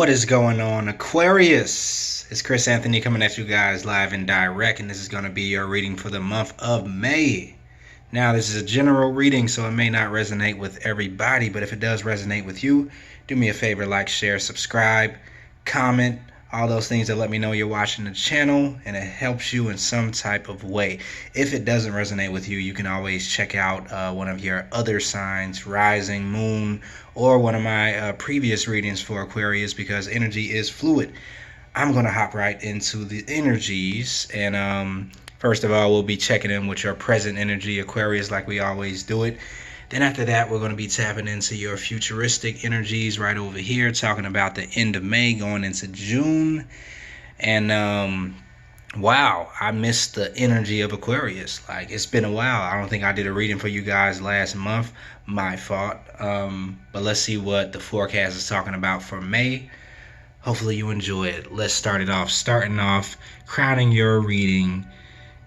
What is going on, Aquarius? It's Chris Anthony coming at you guys live and direct, and this is going to be your reading for the month of May. Now, this is a general reading, so it may not resonate with everybody, but if it does resonate with you, do me a favor, like, share, subscribe, comment, all those things that let me know you're watching the channel and it helps you in some type of way. If it doesn't resonate with you, you can always check out one of your other signs, rising, moon, or one of my previous readings for Aquarius, because energy is fluid. I'm going to hop right into the energies, and first of all, we'll be checking in with your present energy, Aquarius, like we always do it. Then after that, we're going to be tapping into your futuristic energies right over here, talking about the end of May going into June. And wow, I missed the energy of Aquarius. Like, it's been a while. I don't think I did a reading for you guys last month. My fault. But let's see what the forecast is talking about for May. Hopefully you enjoy it. Let's start it off. Starting off, crowning your reading.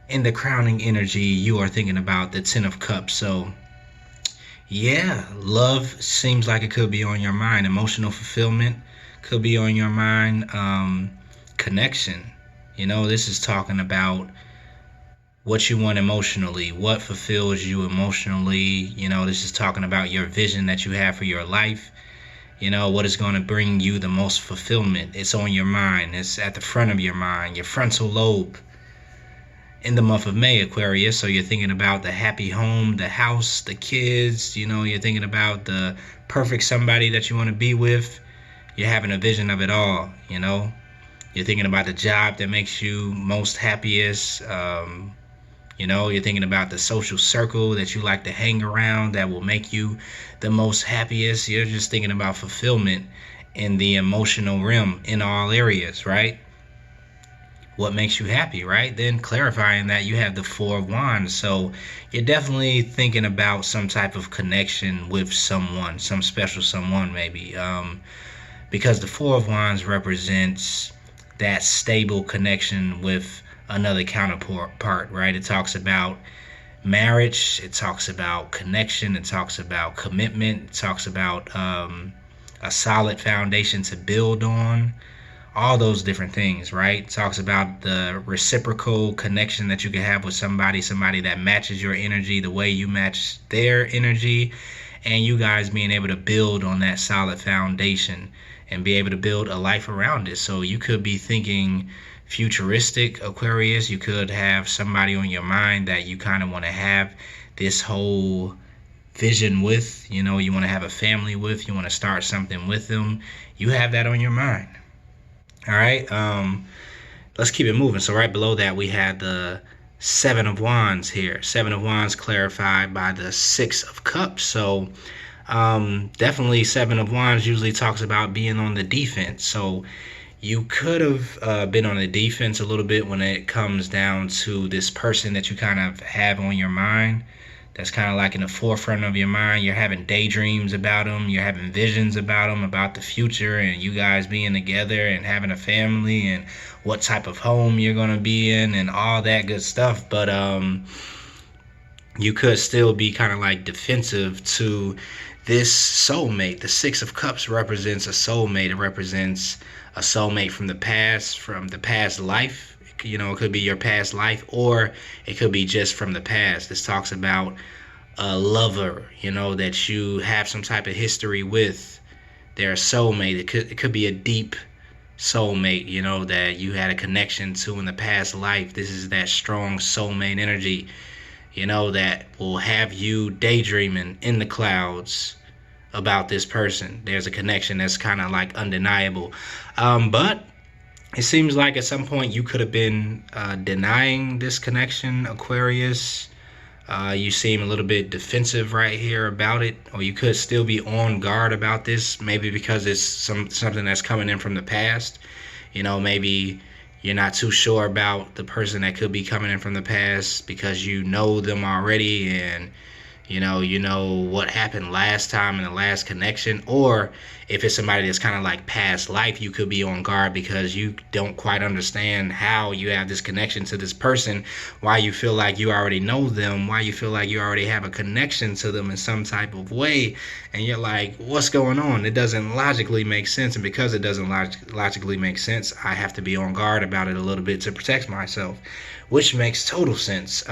In the crowning energy, you are thinking about the Ten of Cups. So yeah, love seems like it could be on your mind. Emotional fulfillment could be on your mind. Connection. You know, this is talking about what you want emotionally, what fulfills you emotionally. You know, this is talking about your vision that you have for your life. You know, what is going to bring you the most fulfillment. It's on your mind. It's at the front of your mind, your frontal lobe. In the month of May, Aquarius, so you're thinking about the happy home, the house, the kids, you know, you're thinking about the perfect somebody that you want to be with. You're having a vision of it all, you know. You're thinking about the job that makes you most happiest. You know, you're thinking about the social circle that you like to hang around that will make you the most happiest. You're just thinking about fulfillment in the emotional realm in all areas, right? What makes you happy, right? Then clarifying that you have the Four of Wands. So you're definitely thinking about some type of connection with someone, some special someone maybe. Because the Four of Wands represents that stable connection with another counterpart, right? It talks about marriage. It talks about connection. It talks about commitment. It talks about a solid foundation to build on. All those different things, right? Talks about the reciprocal connection that you can have with somebody that matches your energy the way you match their energy, and you guys being able to build on that solid foundation and be able to build a life around it. So you could be thinking futuristic, Aquarius. You could have somebody on your mind that you kind of want to have this whole vision with, you know, you want to have a family with, you want to start something with them. You have that on your mind. All right, let's keep it moving. So right below that, we had the Seven of Wands here. Seven of Wands clarified by the Six of Cups. So definitely Seven of Wands usually talks about being on the defense. So you could have been on the defense a little bit when it comes down to this person that you kind of have on your mind. That's kind of like in the forefront of your mind. You're having daydreams about them. You're having visions about them, about the future, and you guys being together and having a family and what type of home you're going to be in and all that good stuff. But you could still be kind of like defensive to this soulmate. The Six of Cups represents a soulmate. It represents a soulmate from the past life. You know, it could be your past life, or it could be just from the past. This talks about a lover, you know, that you have some type of history with. They're a soulmate. It could be a deep soulmate, you know, that you had a connection to in the past life. This is that strong soulmate energy, you know, that will have you daydreaming in the clouds about this person. There's a connection that's kind of like undeniable. But it seems like at some point you could have been denying this connection, Aquarius. You seem a little bit defensive right here about it, or you could still be on guard about this, maybe because it's something that's coming in from the past. You know, maybe you're not too sure about the person that could be coming in from the past because you know them already, and You know what happened last time in the last connection. Or if it's somebody that's kind of like past life, you could be on guard because you don't quite understand how you have this connection to this person, why you feel like you already know them, why you feel like you already have a connection to them in some type of way, and you're like, what's going on? It doesn't logically make sense. And because it doesn't logically make sense, I have to be on guard about it a little bit to protect myself, which makes total sense.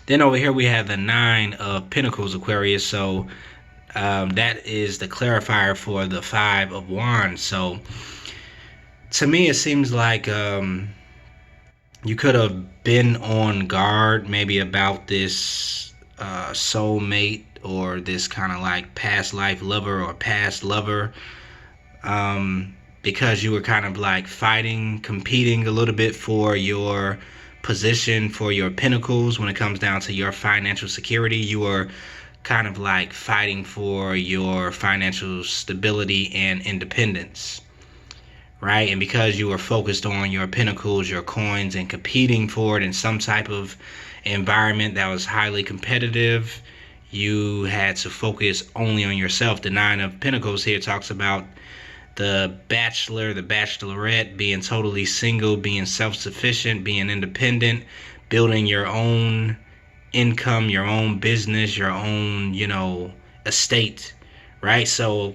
Then over here we have the Nine of Pentacles, Aquarius. So that is the clarifier for the Five of Wands. So to me, it seems like you could have been on guard maybe about this soulmate or this kind of like past life lover or past lover, because you were kind of like fighting, competing a little bit for your position, for your pentacles. When it comes down to your financial security, you were kind of like fighting for your financial stability and independence, right? And because you were focused on your pentacles, your coins, and competing for it in some type of environment that was highly competitive, you had to focus only on yourself. The Nine of Pentacles here talks about the bachelor, the bachelorette, being totally single, being self-sufficient, being independent, building your own income, your own business, your own, estate, right? So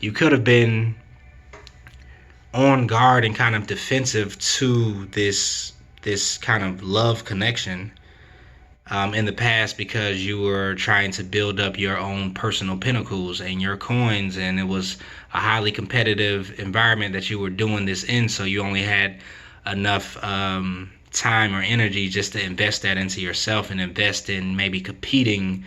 you could have been on guard and kind of defensive to this kind of love connection in the past, because you were trying to build up your own personal pentacles and your coins, and it was a highly competitive environment that you were doing this in. So you only had enough time or energy just to invest that into yourself and invest in maybe competing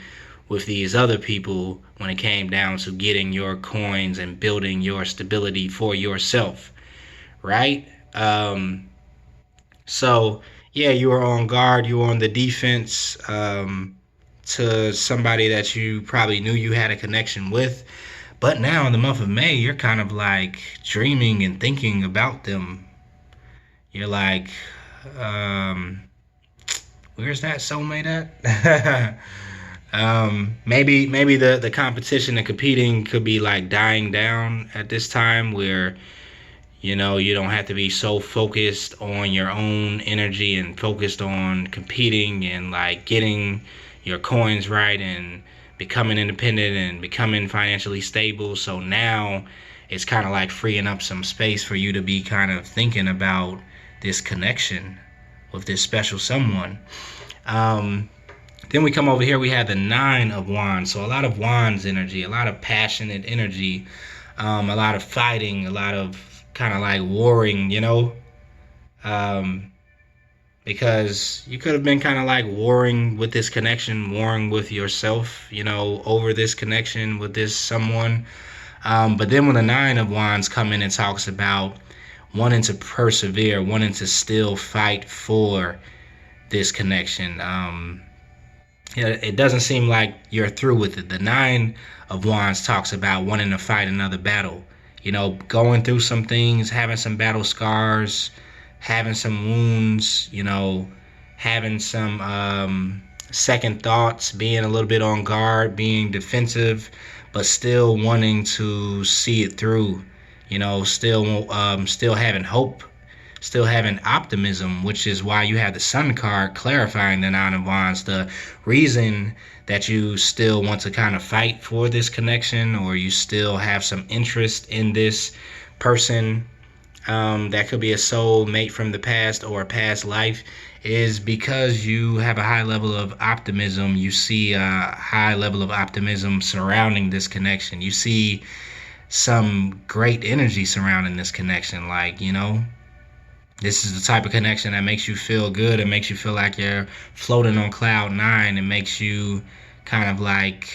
with these other people when it came down to getting your coins and building your stability for yourself, right? So yeah, you were on guard, you were on the defense to somebody that you probably knew you had a connection with. But now in the month of May, you're kind of like dreaming and thinking about them. You're like, where's that soulmate at? Maybe the competition and competing could be like dying down at this time, where you don't have to be so focused on your own energy and focused on competing and like getting your coins right and becoming independent and becoming financially stable. So now it's kind of like freeing up some space for you to be kind of thinking about this connection with this special someone. Then we come over here, we have the Nine of Wands. So a lot of Wands energy, a lot of passionate energy, a lot of fighting, a lot of kind of like warring, because you could have been kind of like warring with this connection, warring with yourself, over this connection with this someone. But then when the Nine of Wands come in and talks about wanting to persevere, wanting to still fight for this connection, it doesn't seem like you're through with it. The Nine of Wands talks about wanting to fight another battle, going through some things, having some battle scars, having some wounds, having some second thoughts, being a little bit on guard, being defensive, but still wanting to see it through, still having hope, still having optimism, which is why you have the Sun card clarifying the Nine of Wands. The reason that you still want to kind of fight for this connection, or you still have some interest in this person, that could be a soul mate from the past or a past life, is because you have a high level of optimism. You see a high level of optimism surrounding this connection. You see some great energy surrounding this connection. Like, this is the type of connection that makes you feel good. It makes you feel like you're floating on cloud nine. It makes you kind of like,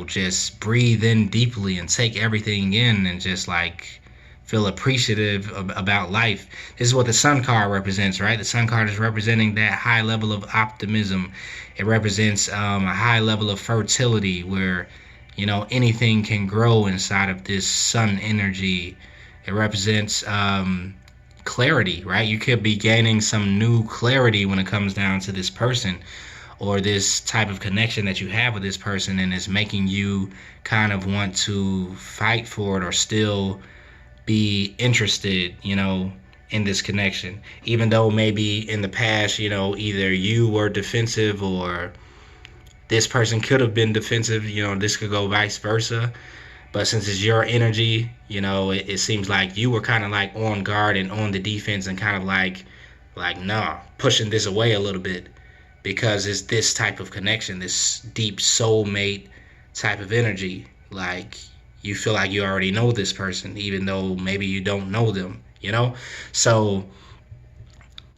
just breathe in deeply and take everything in and just like feel appreciative about life. This is what the Sun card represents, right? The Sun card is representing that high level of optimism. It represents a high level of fertility where, anything can grow inside of this sun energy. It represents clarity, right? You could be gaining some new clarity when it comes down to this person. or this type of connection that you have with this person, and it's making you kind of want to fight for it or still be interested, in this connection. Even though maybe in the past, either you were defensive or this person could have been defensive, this could go vice versa. But since it's your energy, it seems like you were kind of like on guard and on the defense and kind of like nah, pushing this away a little bit, because it's this type of connection, this deep soulmate type of energy. Like, you feel like you already know this person, even though maybe you don't know them, So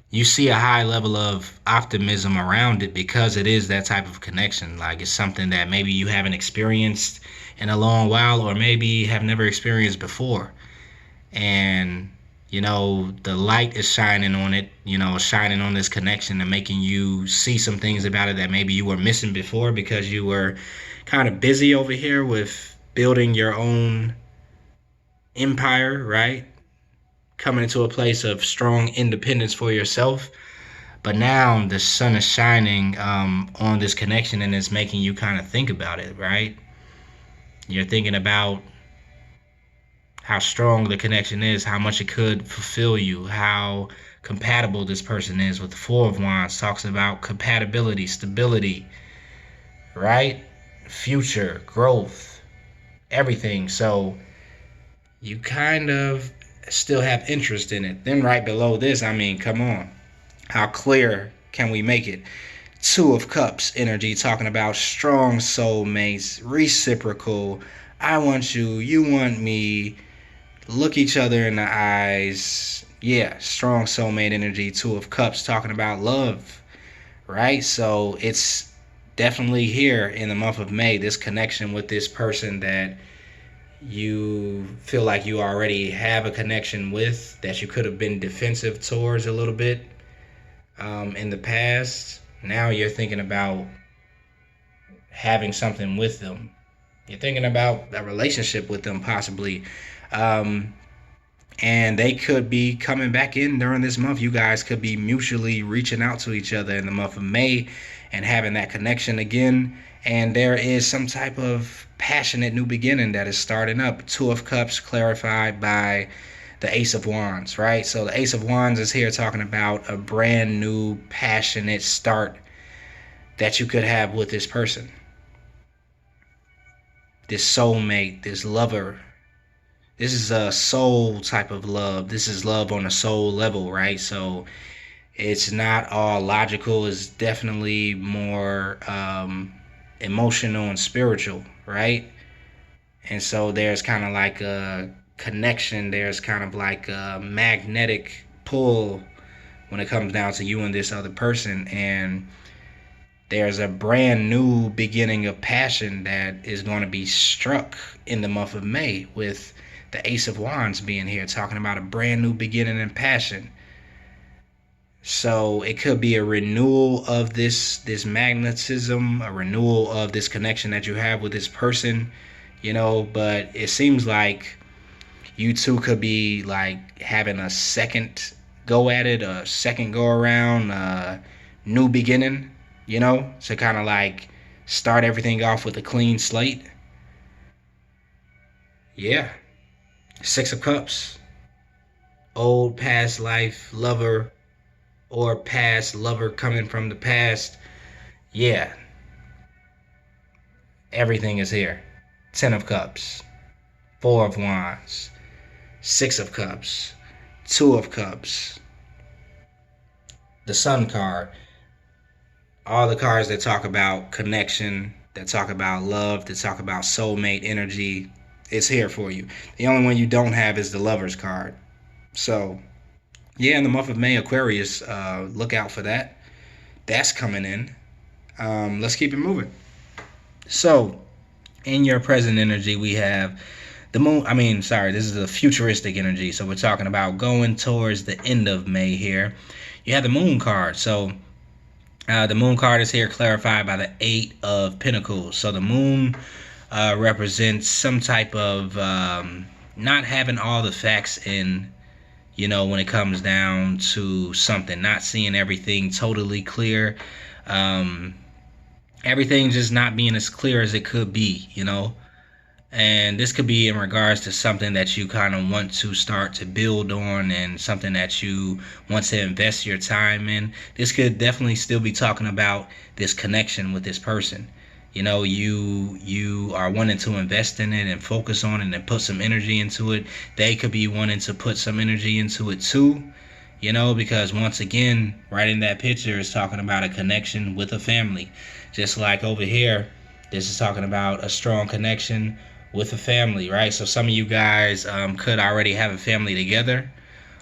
you see a high level of optimism around it because it is that type of connection. Like, it's something that maybe you haven't experienced in a long while, or maybe have never experienced before. And the light is shining on it, shining on this connection and making you see some things about it that maybe you were missing before because you were kind of busy over here with building your own empire, right? Coming into a place of strong independence for yourself. But now the sun is shining on this connection, and it's making you kind of think about it, right? You're thinking about how strong the connection is, how much it could fulfill you, how compatible this person is. With the Four of Wands, talks about compatibility, stability, right? Future, growth, everything. So you kind of still have interest in it. Then right below this, come on. How clear can we make it? Two of Cups energy, talking about strong soulmates, reciprocal. I want you, you want me. Look each other in the eyes. Yeah, strong soulmate energy. Two of Cups, talking about love, right? So it's definitely here in the month of May, this connection with this person that you feel like you already have a connection with, that you could have been defensive towards a little bit in the past. Now you're thinking about having something with them. You're thinking about a relationship with them, possibly. And they could be coming back in during this month. You guys could be mutually reaching out to each other in the month of May and having that connection again. And there is some type of passionate new beginning that is starting up. Two of Cups clarified by the Ace of Wands, right? So the Ace of Wands is here talking about a brand new passionate start that you could have with this person. This soulmate, this lover. This is a soul type of love. This is love on a soul level, right? So it's not all logical. It's definitely more emotional and spiritual, right? And so there's kind of like a connection. There's kind of like a magnetic pull when it comes down to you and this other person. And there's a brand new beginning of passion that is going to be struck in the month of May, with the Ace of Wands being here, talking about a brand new beginning in passion. So it could be a renewal of this magnetism, a renewal of this connection that you have with this person, but it seems like you two could be like having a second go at it, a second go around, a new beginning, to kind of like start everything off with a clean slate. Yeah. Six of Cups, old past life lover or past lover coming from the past. Yeah, everything is here. Ten of Cups, Four of Wands, Six of Cups, Two of Cups, the Sun card. All the cards that talk about connection, that talk about love, that talk about soulmate energy, it's here for you. The only one you don't have is the Lovers card. So, yeah, in the month of May, Aquarius, look out for that. That's coming in. Let's keep it moving. So, in your present energy, we have the moon. This is a futuristic energy. So we're talking about going towards the end of May here. You have the Moon card. So the Moon card is here clarified by the Eight of Pentacles. So the Moon represents some type of not having all the facts in, when it comes down to something, not seeing everything totally clear, everything just not being as clear as it could be, you know. And this could be in regards to something that you kind of want to start to build on, and something that you want to invest your time in. This could definitely still be talking about this connection with this person. You know, you are wanting to invest in it and focus on it and put some energy into it. They could be wanting to put some energy into it too. You know, because once again, right in that picture is talking about a connection with a family. Just like over here, this is talking about a strong connection with a family, right? So some of you guys could already have a family together,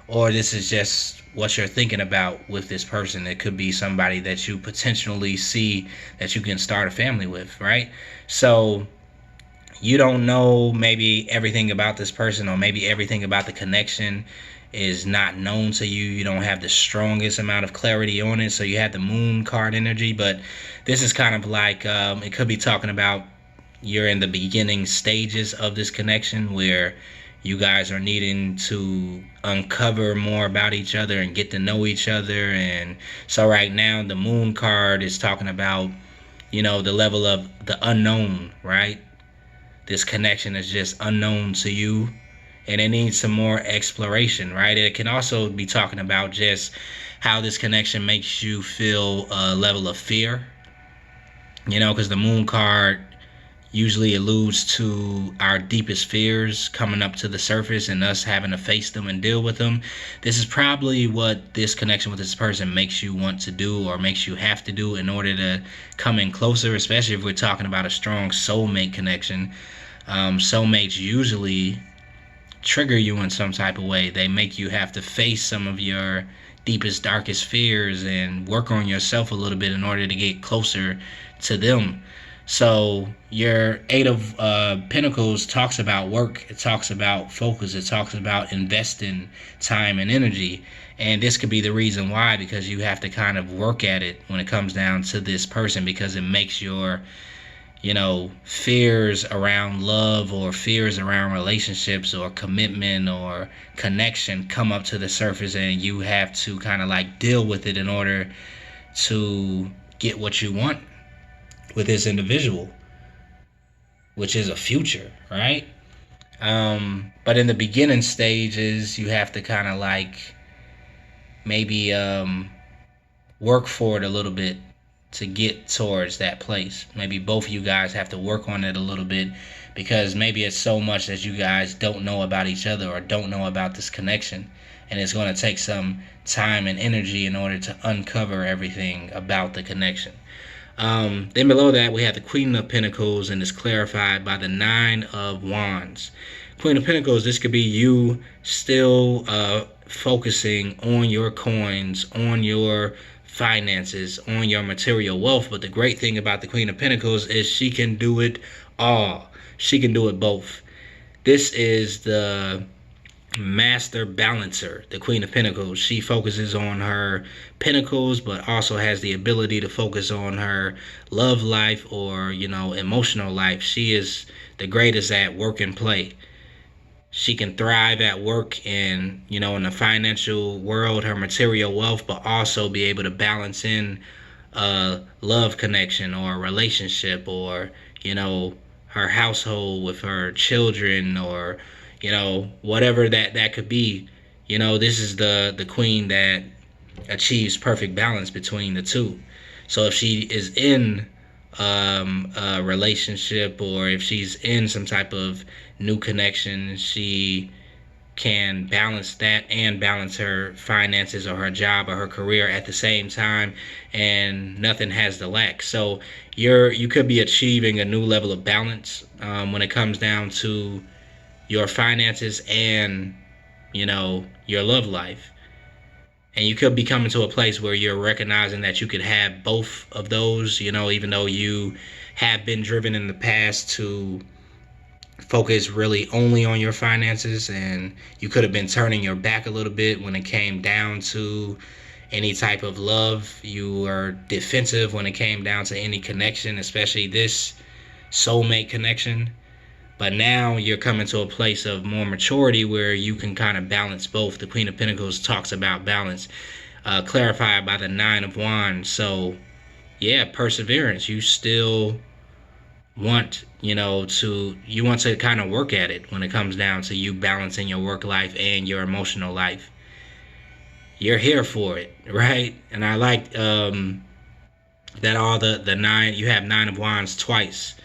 or this is just what you're thinking about with this person. It could be somebody that you potentially see that you can start a family with, right? So you don't know maybe everything about this person, or maybe everything about the connection is not known to you. You don't have the strongest amount of clarity on it. So you have the moon card energy, but this is kind of like it could be talking about you're in the beginning stages of this connection, where you guys are needing to uncover more about each other and get to know each other. And so right now the moon card is talking about, you know, the level of the unknown, right? This connection is just unknown to you, and it needs some more exploration, right? It can also be talking about just how this connection makes you feel a level of fear, you know, because the moon card usually alludes to our deepest fears coming up to the surface and us having to face them and deal with them. This is probably what this connection with this person makes you want to do, or makes you have to do, in order to come in closer, especially if we're talking about a strong soulmate connection. Soulmates usually trigger you in some type of way. They make you have to face some of your deepest, darkest fears and work on yourself a little bit in order to get closer to them. So your Eight of Pentacles talks about work. It talks about focus. It talks about investing time and energy. And this could be the reason why, because you have to kind of work at it when it comes down to this person, because it makes your, you know, fears around love, or fears around relationships or commitment or connection come up to the surface, and you have to kind of like deal with it in order to get what you want with this individual, which is a future, right? But in the beginning stages, you have to kind of like maybe work for it a little bit to get towards that place. Maybe both of you guys have to work on it a little bit, because maybe it's so much that you guys don't know about each other, or don't know about this connection, and it's going to take some time and energy in order to uncover everything about the connection. Then below that, we have the Queen of Pentacles, and it's clarified by the Nine of Wands. Queen of Pentacles, this could be you still focusing on your coins, on your finances, on your material wealth. But the great thing about the Queen of Pentacles is she can do it all. She can do it both. This is the master balancer, the Queen of Pentacles. She focuses on her pentacles, but also has the ability to focus on her love life, or, you know, emotional life. She is the greatest at work and play. She can thrive at work and, you know, in the financial world, her material wealth, but also be able to balance in a love connection or a relationship, or, you know, her household with her children, or, you know, whatever that could be. You know, this is the queen that achieves perfect balance between the two. So if she is in a relationship, or if she's in some type of new connection, she can balance that and balance her finances or her job or her career at the same time, and nothing has to lack. So you could be achieving a new level of balance when it comes down to your finances and, you know, your love life. And you could be coming to a place where you're recognizing that you could have both of those, you know, even though you have been driven in the past to focus really only on your finances, and you could have been turning your back a little bit when it came down to any type of love. You were defensive when it came down to any connection, especially this soulmate connection. But now you're coming to a place of more maturity where you can kind of balance both. The Queen of Pentacles talks about balance, clarified by the Nine of Wands. So yeah, perseverance. You still want, you want to kind of work at it when it comes down to you balancing your work life and your emotional life. You're here for it, right? And I like that all the nine, you have nine of wands twice.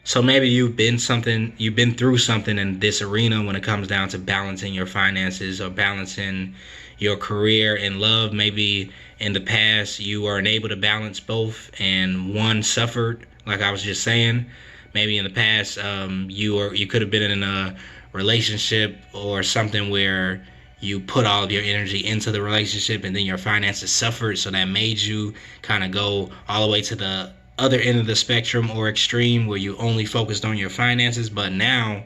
So maybe you've been through something in this arena when it comes down to balancing your finances or balancing your career and love. Maybe in the past you weren't able to balance both and one suffered, like I was just saying. Maybe in the past you could have been in a relationship or something where you put all of your energy into the relationship and then your finances suffered, so that made you kind of go all the way to the other end of the spectrum or extreme where you only focused on your finances. But now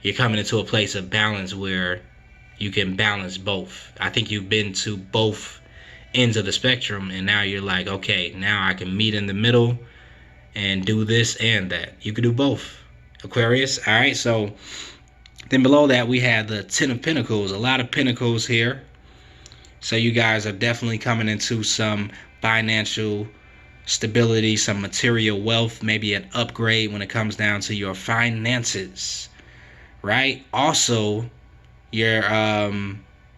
you're coming into a place of balance where you can balance both. I think you've been to both ends of the spectrum, and now you're like, okay, now I can meet in the middle and do this and that. You can do both, Aquarius. All right, so then below that we have the Ten of Pentacles. A lot of pentacles here. So you guys are definitely coming into some financial stability, some material wealth, maybe an upgrade when it comes down to your finances, right? Also, you're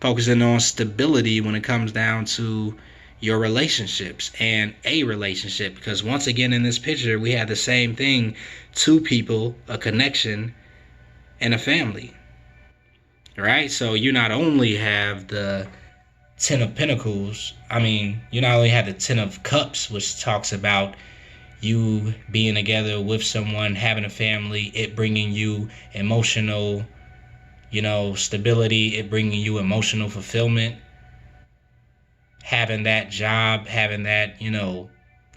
focusing on stability when it comes down to your relationships and a relationship, because once again in this picture we have the same thing: two people, a connection, and a family, right? So you not only have the Ten of Pentacles, you not only have the Ten of Cups, which talks about you being together with someone, having a family, it bringing you emotional, stability, it bringing you emotional fulfillment, having that job, having that,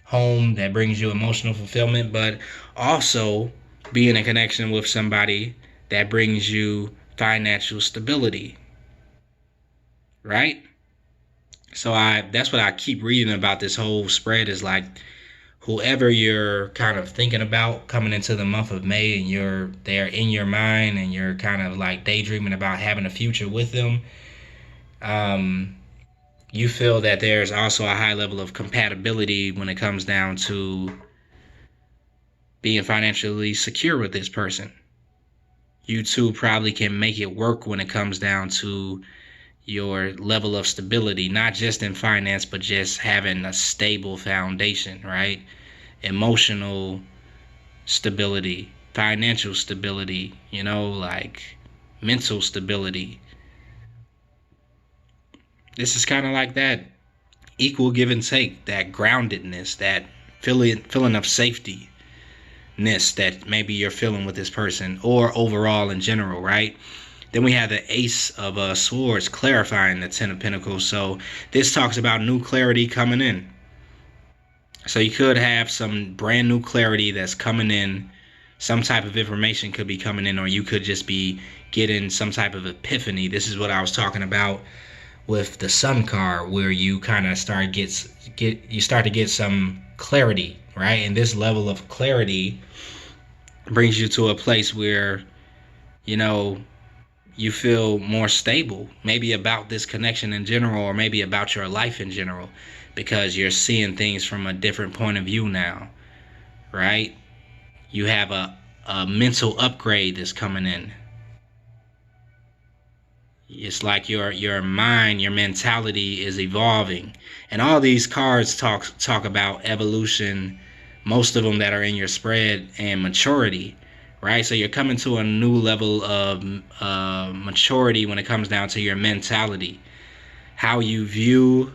home that brings you emotional fulfillment, but also being in connection with somebody that brings you financial stability, right? So that's what I keep reading about this whole spread, is like whoever you're kind of thinking about coming into the month of May and they're in your mind and you're kind of like daydreaming about having a future with them, you feel that there's also a high level of compatibility when it comes down to being financially secure with this person. You two probably can make it work when it comes down to your level of stability, not just in finance, but just having a stable foundation, right? Emotional stability, financial stability, like mental stability. This is kind of like that equal give and take, that groundedness, that feeling of safety that maybe you're feeling with this person, or overall in general, right? Then we have the Ace of Swords clarifying the Ten of Pentacles. So this talks about new clarity coming in. So you could have some brand new clarity that's coming in. Some type of information could be coming in, or you could just be getting some type of epiphany. This is what I was talking about with the Sun card, where you kind of start to get some clarity, right? And this level of clarity brings you to a place where you feel more stable, maybe about this connection in general, or maybe about your life in general, because you're seeing things from a different point of view now, right? You have a mental upgrade that's coming in. It's like your mind, your mentality is evolving. And all these cards talk about evolution, most of them that are in your spread, and maturity, right? So you're coming to a new level of maturity when it comes down to your mentality, how you view,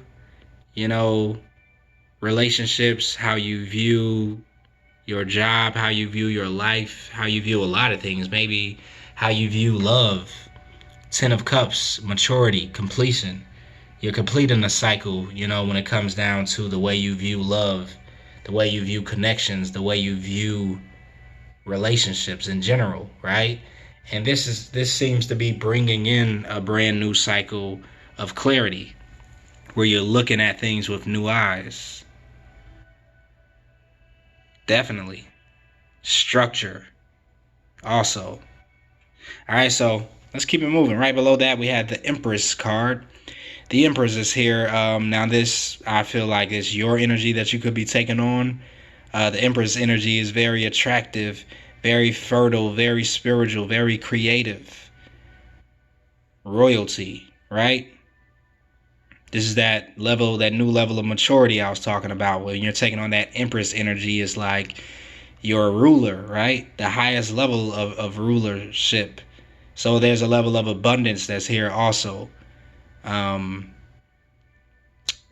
relationships, how you view your job, how you view your life, how you view a lot of things, maybe how you view love. Ten of Cups, maturity, completion. You're completing a cycle, when it comes down to the way you view love, the way you view connections, the way you view relationships in general, right? And this seems to be bringing in a brand new cycle of clarity, where you're looking at things with new eyes. Definitely. Structure also. All right, so let's keep it moving. Right below that we have the Empress card. The Empress is here. Now this, I feel like, is your energy that you could be taking on. The Empress energy is very attractive, very fertile, very spiritual, very creative. Royalty, right? This is that level, that new level of maturity I was talking about. When you're taking on that Empress energy, is like you're a ruler, right? The highest level of rulership. So there's a level of abundance that's here also.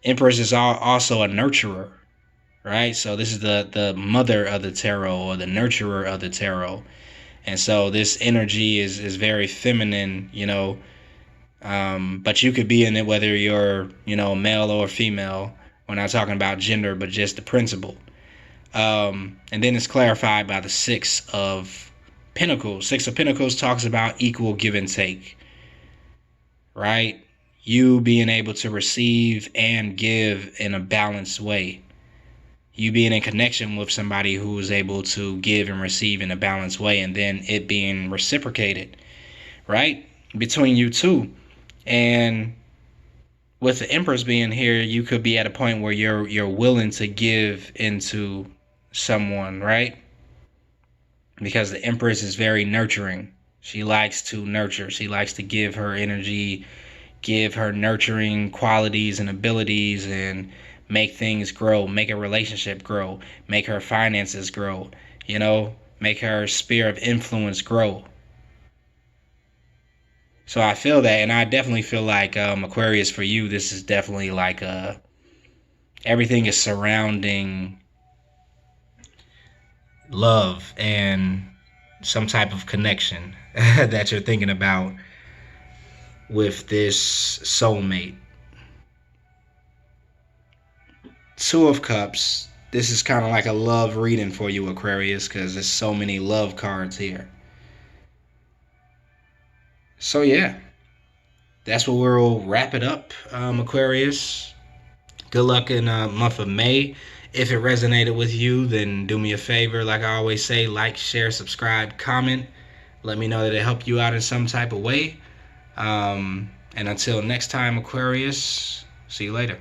Empress is also a nurturer, right? So this is the mother of the tarot, or the nurturer of the tarot. And so this energy is very feminine, you know. But you could be in it whether you're, you know, male or female. We're not talking about gender, but just the principle. And then it's clarified by the Six of Pentacles. Six of Pentacles talks about equal give and take, right? You being able to receive and give in a balanced way. You being in connection with somebody who is able to give and receive in a balanced way, and then it being reciprocated, right? Between you two. And with the Empress being here, you could be at a point where you're willing to give into someone, right? Because the Empress is very nurturing. She likes to nurture. She likes to give her energy, give her nurturing qualities and abilities, and make things grow, make a relationship grow, make her finances grow, you know, make her sphere of influence grow. So I feel that, and I definitely feel like Aquarius, for you, this is definitely like everything is surrounding love and some type of connection that you're thinking about with this soulmate. Two of Cups. This is kind of like a love reading for you, Aquarius, because there's so many love cards here. So yeah, that's where we'll wrap it up, Aquarius. Good luck in the month of May. If it resonated with you, then do me a favor. Like I always say, like, share, subscribe, comment. Let me know that it helped you out in some type of way. And until next time, Aquarius, see you later.